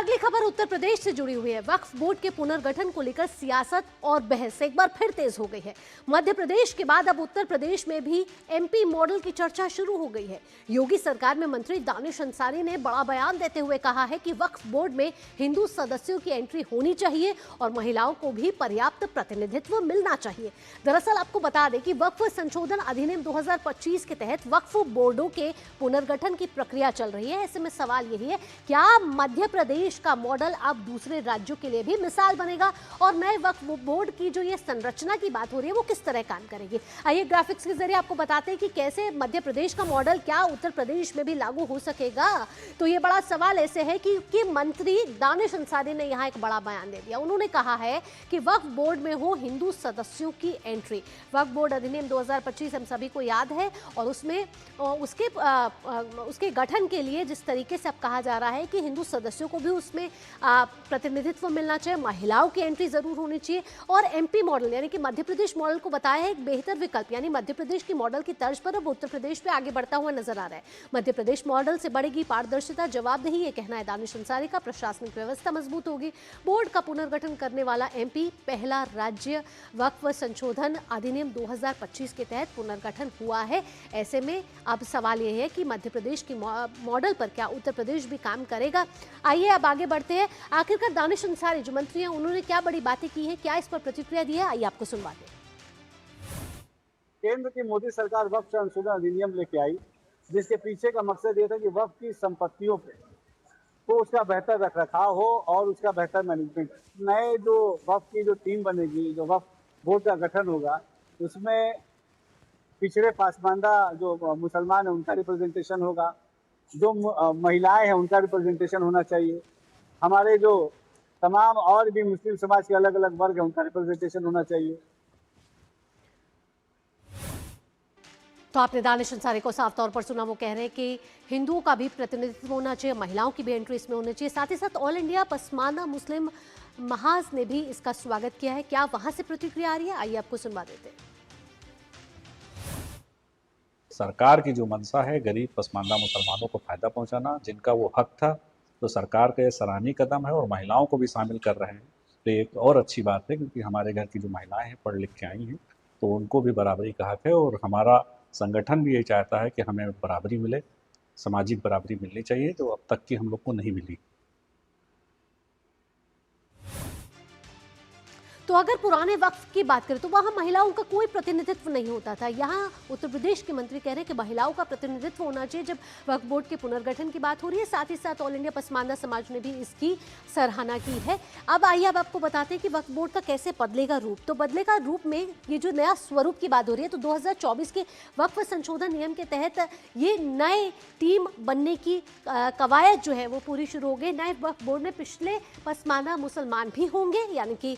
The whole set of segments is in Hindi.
अगली खबर उत्तर प्रदेश से जुड़ी हुई है। वक्फ बोर्ड के पुनर्गठन को लेकर सियासत और बहस एक बार फिर तेज हो गई है। मध्य प्रदेश के बाद अब उत्तर प्रदेश में भी एमपी मॉडल की चर्चा शुरू हो गई है। योगी सरकार में मंत्री दानिश अंसारी ने बड़ा बयान देते हुए कहा है कि वक्फ बोर्ड में हिंदू सदस्यों की एंट्री होनी चाहिए और महिलाओं को भी पर्याप्त प्रतिनिधित्व मिलना चाहिए। दरअसल आपको बता दें कि वक्फ संशोधन अधिनियम 2025 के तहत वक्फ बोर्डों के पुनर्गठन की प्रक्रिया चल रही है। ऐसे में सवाल यही है, क्या मध्य प्रदेश का मॉडल अब दूसरे राज्यों के लिए भी मिसाल बनेगा और नए वक्फ बोर्ड की जो ये संरचना की बात हो रही है वो किस तरह काम करेगी। आइए ग्राफिक्स के जरिए आपको बताते हैं कि कैसे मध्य प्रदेश का मॉडल क्या उत्तर प्रदेश में भी लागू हो सकेगा। तो ये बड़ा सवाल ऐसे है कि मंत्री दानिश अंसारी ने यहाँ एक बड़ा बयान दे दिया। उन्होंने कहा है कि वक्फ बोर्ड में हो हिंदू सदस्यों की एंट्री। वक्फ बोर्ड अधिनियम 2025 हम सभी को याद है और उसमें उसके गठन के लिए जिस तरीके से अब कहा जा रहा है कि हिंदू सदस्यों को भी उसमें प्रतिनिधित्व मिलना चाहिए, महिलाओं की एंट्री जरूर होनी चाहिए और एमपी मॉडल यानी कि मध्य प्रदेश मॉडल को बताया है एक बेहतर विकल्प। यानी मध्य प्रदेश की मॉडल की तर्ज पर अब उत्तर प्रदेश पे आगे बढ़ता हुआ नजर आ रहा है। मध्य प्रदेश मॉडल से बढ़ेगी पारदर्शिता, जवाबदेही, ये कहना है दानिश अंसारी का। प्रशासनिक व्यवस्था मजबूत होगी। बोर्ड का पुनर्गठन करने वाला एमपी पहला राज्य वक्फ संशोधन अधिनियम 2025 के तहत पुनर्गठन हुआ है। ऐसे में अब सवाल यह है कि मध्य प्रदेश की मॉडल पर क्या उत्तर प्रदेश भी काम करेगा। आइए अब आगे बढ़ते हैं। आखिरकार दानिश अंसारी जो मंत्री हैं उन्होंने क्या बड़ी बातें की हैं, क्या इस पर प्रतिक्रिया दी है, आइए आपको सुनवाते हैं। केंद्र की मोदी सरकार वक्फ संशोधन अधिनियम लेके आई, जिसके पीछे का मकसद ये था कि वक्फ की संपत्तियों पे तो उसका बेहतर रखरखाव हो और उसका बेहतर मैनेजमेंट। नए जो वक्फ की जो टीम बनेगी, जो वक्फ बोर्ड का गठन होगा, उसमें पिछड़े पासमानदा जो मुसलमान है उनका रिप्रेजेंटेशन होगा, जो महिलाएं हैं उनका रिप्रेजेंटेशन होना चाहिए, हमारे जो तमाम और भी मुस्लिम समाज के अलग अलग वर्ग हैं उनका रिप्रेजेंटेशन होना चाहिए। तो आपने दानिश अंसारी को साफ तौर पर सुना। वो कह रहे हैं कि हिंदुओं का भी प्रतिनिधित्व होना चाहिए, महिलाओं की भी एंट्री इसमें होनी चाहिए। साथ ही साथ ऑल इंडिया पसमानदा मुस्लिम महाज ने भी इसका स्वागत किया है। क्या वहां से प्रतिक्रिया आ रही है, आइए आपको सुनवा देते हैं। सरकार की जो मंशा है गरीब पसमानदा मुसलमानों को फायदा पहुंचाना, जिनका वो हक था, तो सरकार का ये सराहनीय कदम है और महिलाओं को भी शामिल कर रहे हैं। तो एक और अच्छी बात है क्योंकि हमारे घर की जो महिलाएं हैं पढ़ लिख के आई हैं तो उनको भी बराबरी का हक है और हमारा संगठन भी ये चाहता है कि हमें बराबरी मिले, सामाजिक बराबरी मिलनी चाहिए जो अब तक की हम लोग को नहीं मिली। तो अगर पुराने वक्फ की बात करें तो वहां महिलाओं का कोई प्रतिनिधित्व नहीं होता था। यहाँ उत्तर प्रदेश के मंत्री कह रहे हैं कि महिलाओं का प्रतिनिधित्व होना चाहिए जब वक्फ बोर्ड के पुनर्गठन की बात हो रही है। साथ ही साथ ऑल इंडिया पसमानदा समाज ने भी इसकी सराहना की है। अब आइए अब आपको बताते हैं कि वक्फ बोर्ड का कैसे बदलेगा रूप। तो बदलेगा रूप में ये जो नया स्वरूप की बात हो रही है, तो 2024 के वक्फ संशोधन नियम के तहत ये नए टीम बनने की कवायद जो है वो पूरी शुरू हो गई। नए वक्फ बोर्ड में पिछले पसमानदा मुसलमान भी होंगे, यानी कि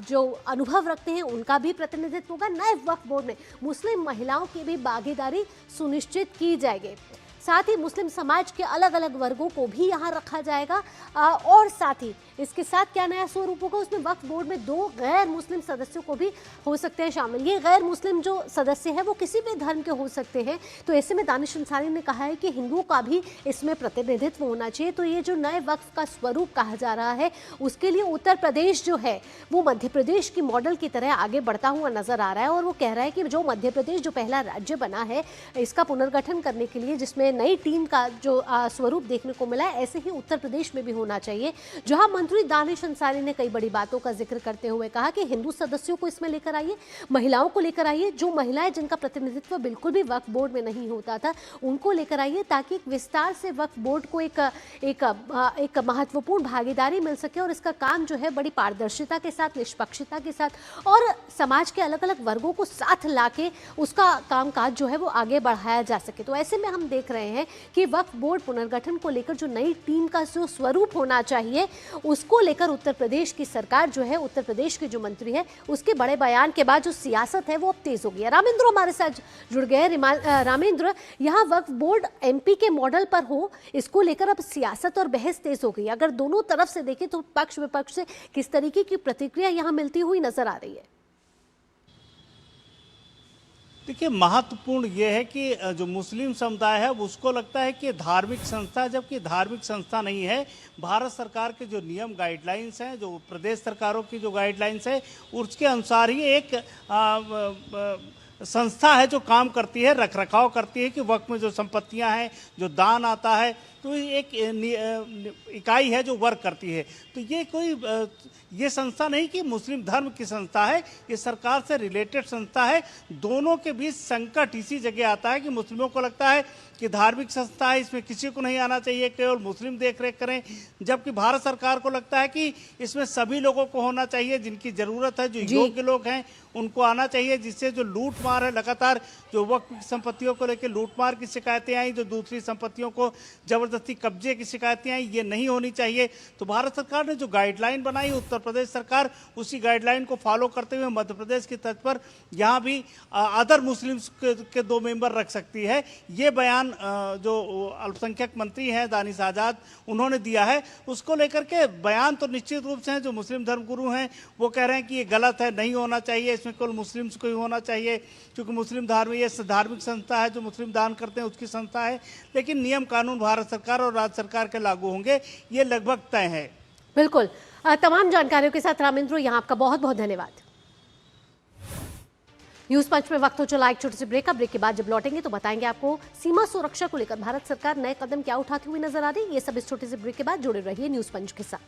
जो अनुभव रखते हैं उनका भी प्रतिनिधित्व होगा। नए वक्फ बोर्ड में मुस्लिम महिलाओं की भी भागीदारी सुनिश्चित की जाएगी। साथ ही मुस्लिम समाज के अलग अलग वर्गों को भी यहाँ रखा जाएगा और साथ ही इसके साथ क्या नया स्वरूप होगा, उसमें वक्फ बोर्ड में 2 गैर मुस्लिम सदस्यों को भी हो सकते हैं शामिल। ये गैर मुस्लिम जो सदस्य हैं वो किसी भी धर्म के हो सकते हैं। तो ऐसे में दानिश अंसारी ने कहा है कि हिंदुओं का भी इसमें प्रतिनिधित्व होना चाहिए। तो ये जो नए वक्फ का स्वरूप कहा जा रहा है उसके लिए उत्तर प्रदेश जो है वो मध्य प्रदेश की मॉडल की तरह आगे बढ़ता हुआ नजर आ रहा है। और वो कह रहा है कि जो मध्य प्रदेश जो पहला राज्य बना है इसका पुनर्गठन करने के लिए जिसमें नई टीम का जो स्वरूप देखने को मिला है, ऐसे ही उत्तर प्रदेश में भी होना चाहिए। जहां मंत्री दानिश अंसारी ने कई बड़ी बातों का जिक्र करते हुए कहा कि हिंदू सदस्यों को इसमें लेकर आइए, महिलाओं को लेकर आइए, जो महिलाएं जिनका प्रतिनिधित्व बिल्कुल भी वक्फ बोर्ड में नहीं होता था उनको लेकर आइए, ताकि एक विस्तार से वक्फ बोर्ड को एक महत्वपूर्ण भागीदारी मिल सके और इसका काम जो है बड़ी पारदर्शिता के साथ, निष्पक्षता के साथ और समाज के अलग अलग वर्गों को साथ लाके उसका कामकाज जो है वो आगे बढ़ाया जा सके। तो ऐसे में हम देख रहे हैं कि वक्फ बोर्ड पुनर्गठन को लेकर जो नई टीम का जो स्वरूप होना चाहिए उसको लेकर उत्तर प्रदेश की सरकार जो है, उत्तर प्रदेश के जो मंत्री है उसके बड़े बयान के बाद जो सियासत है वो अब तेज हो गई है। रामेंद्र हमारे साथ जुड़ गए। रामेंद्र, यहाँ वक्फ बोर्ड एमपी के मॉडल पर हो, इसको लेकर अब सियासत और बहस तेज हो गई। अगर दोनों तरफ से देखें तो पक्ष विपक्ष से किस तरीके की प्रतिक्रिया यहाँ मिलती हुई नजर आ रही है? देखिए, महत्वपूर्ण ये है कि जो मुस्लिम समुदाय है उसको लगता है कि धार्मिक संस्था है, जबकि धार्मिक संस्था नहीं है। भारत सरकार के जो नियम गाइडलाइंस हैं, जो प्रदेश सरकारों की जो गाइडलाइंस है, उसके अनुसार ही एक संस्था है जो काम करती है, रख रखाव करती है कि वक्त में जो संपत्तियां हैं, जो दान आता है, तो एक इकाई है जो वर्क करती है। तो ये कोई ये संस्था नहीं कि मुस्लिम धर्म की संस्था है, ये सरकार से रिलेटेड संस्था है। दोनों के बीच संकट इसी जगह आता है कि मुस्लिमों को लगता है कि धार्मिक संस्था है, इसमें किसी को नहीं आना चाहिए, केवल मुस्लिम देख रेख करें, जबकि भारत सरकार को लगता है कि इसमें सभी लोगों को होना चाहिए, जिनकी ज़रूरत है, जो योग्य लोग हैं उनको आना चाहिए, जिससे जो लूट मार है लगातार, जो वक्फ की संपत्तियों को लेकर लूटमार की शिकायतें आई, जो दूसरी संपत्तियों को जबरदस्ती कब्जे की शिकायतें आई, ये नहीं होनी चाहिए। तो भारत सरकार ने जो गाइडलाइन बनाई, उत्तर प्रदेश सरकार उसी गाइडलाइन को फॉलो करते हुए मध्य प्रदेश की तर्ज पर यहाँ भी अदर मुस्लिम्स के 2 मेंबर रख सकती है। ये बयान जो अल्पसंख्यक मंत्री हैं दानिश आज़ाद, उन्होंने दिया है, उसको लेकर के बयान तो निश्चित रूप से हैं, जो मुस्लिम धर्मगुरु हैं वो कह रहे हैं कि ये गलत है, नहीं होना चाहिए, इसमें केवल मुस्लिम्स को ही होना चाहिए, क्योंकि मुस्लिम ये धार्मिक संस्था है, जो मुस्लिम दान करते हैं उसकी संस्था है। लेकिन नियम कानून भारत सरकार और राज्य सरकार के लागू होंगे, ये लगभग तय है। बिल्कुल। तमाम जानकारियों के साथ रामेंद्र, यहाँ आपका बहुत बहुत धन्यवाद। न्यूज पंच में वक्त हो चला एक छोटे से ब्रेक का। ब्रेक के बाद जब लौटेंगे तो बताएंगे आपको सीमा सुरक्षा को लेकर भारत सरकार नए कदम क्या उठाती हुई नजर आ रही है। ये सब इस छोटे से ब्रेक के बाद जुड़े रहिए न्यूज पंच के साथ।